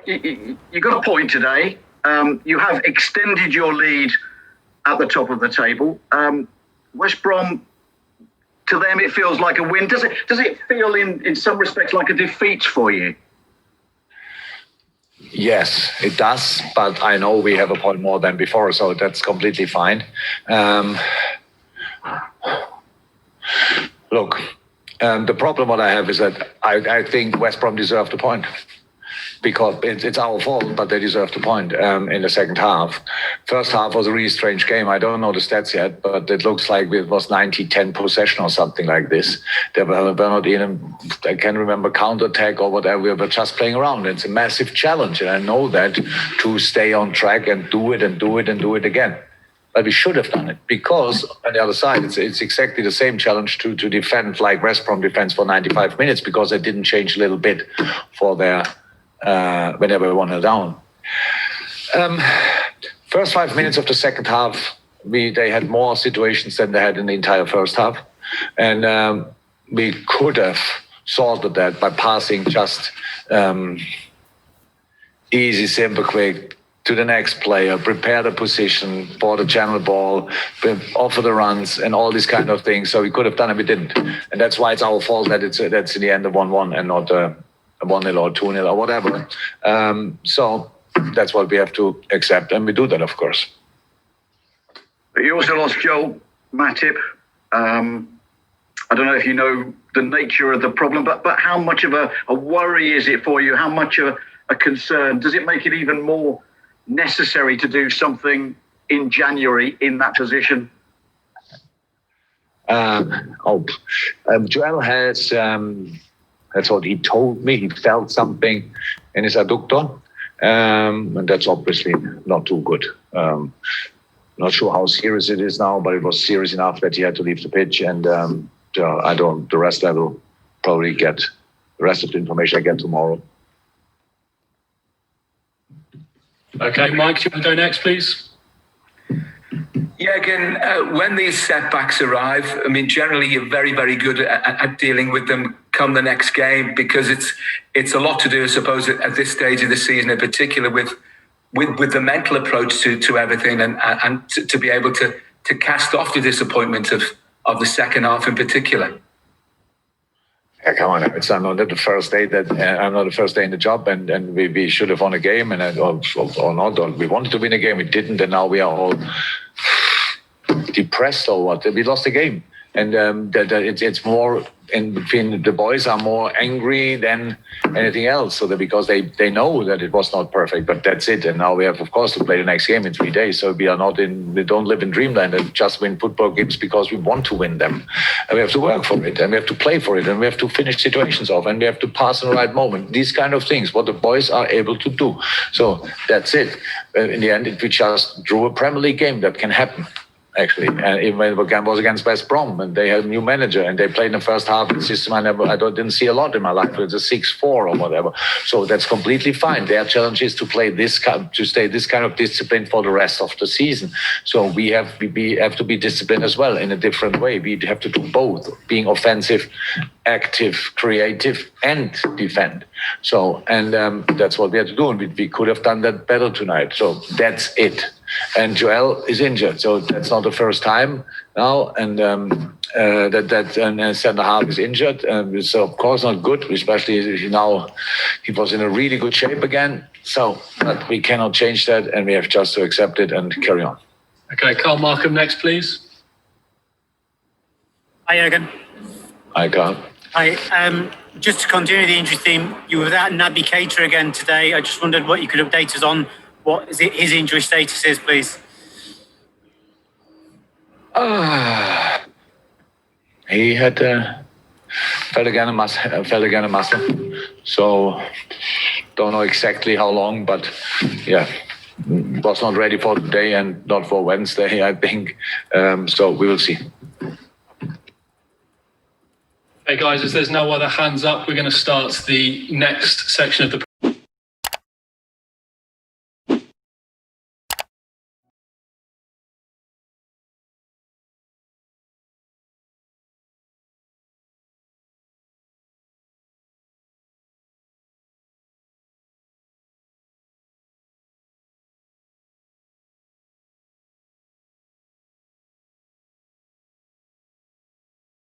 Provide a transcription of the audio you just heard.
You got a point today. You have extended your lead at the top of the table. West Brom, to them, it feels like a win. Does it feel in some respects like a defeat for you? Yes, it does, but I know we have a point more than before, so that's completely fine. Look, the problem what I have is that I think West Brom deserved the point because it's our fault, but they deserved the point in the second half. First half was a really strange game. I don't know the stats yet, but it looks like it was 90-10 possession or something like this. They were not even, I can't remember, counter-attack or whatever. We were just playing around. It's a massive challenge, and I know that to stay on track and do it and do it and do it again. But we should have done it because on the other side, it's exactly the same challenge to defend like West Brom defense for 95 minutes because they didn't change a little bit for their whenever we won it down. First 5 minutes of the second half, they had more situations than they had in the entire first half. And we could have sorted that by passing just easy, simple, quick to the next player, prepare the position for the channel ball, offer the runs and all these kind of things. So we could have done it, we didn't. And that's why it's our fault that that's in the end a 1-1 and not a 1-0 or 2-0 or whatever. So that's what we have to accept, and we do that, of course. But you also lost Joel Matip. I don't know if you know the nature of the problem, but how much of a worry is it for you? How much of a concern? Does it make it even more necessary to do something in January in that position? Joel has... that's what he told me. He felt something in his adductor, and that's obviously not too good. Not sure how serious it is now, but it was serious enough that he had to leave the pitch. And the rest I will probably get the rest of the information I get tomorrow. Okay, Mike, do you want to go next, please? Yeah, again, when these setbacks arrive, I mean, generally you're very, very good at dealing with them come the next game because it's a lot to do, I suppose, at this stage of the season in particular with the mental approach to everything and to be able to cast off the disappointment of the second half in particular. Yeah, come on! I'm not the first day I'm not the first day in the job, and we should have won a game, and or not. Or we wanted to win a game, we didn't, and now we are all depressed or what? We lost the game, and it's more in between. The boys are more angry than anything else, so that because they know that it was not perfect, but that's it. And now we have, of course, to play the next game in 3 days. So we don't live in dreamland and just win football games because we want to win them, and we have to work for it, and we have to play for it, and we have to finish situations off, and we have to pass in the right moment. These kind of things, what the boys are able to do. So that's it. In the end, we just drew a Premier League game. That can happen. Actually, and even when the game was against West Brom, and they had a new manager, and they played in the first half the system I didn't see a lot in my life. It's a 6-4 or whatever. So that's completely fine. Their challenge is to play to stay this kind of discipline for the rest of the season. So we have to be disciplined as well in a different way. We have to do both, being offensive, active, creative, and defend. So that's what we had to do, and we could have done that better tonight. So that's it. And Joel is injured, so that's not the first time now. And that centre half is injured, so of course not good. Especially now, he was in a really good shape again. So, but we cannot change that, and we have just to accept it and carry on. Okay, Carl Markham next, please. Hi, Jurgen. Hi, Carl. Hi. Just to continue the injury theme, you were without Naby Keita again today. I just wondered what you could update us on. What his injury status is, please? He had fell again a muscle. So don't know exactly how long, but yeah, was not ready for today and not for Wednesday, I think. So we will see. Hey guys, if there's no other hands up, we're going to start the next section of the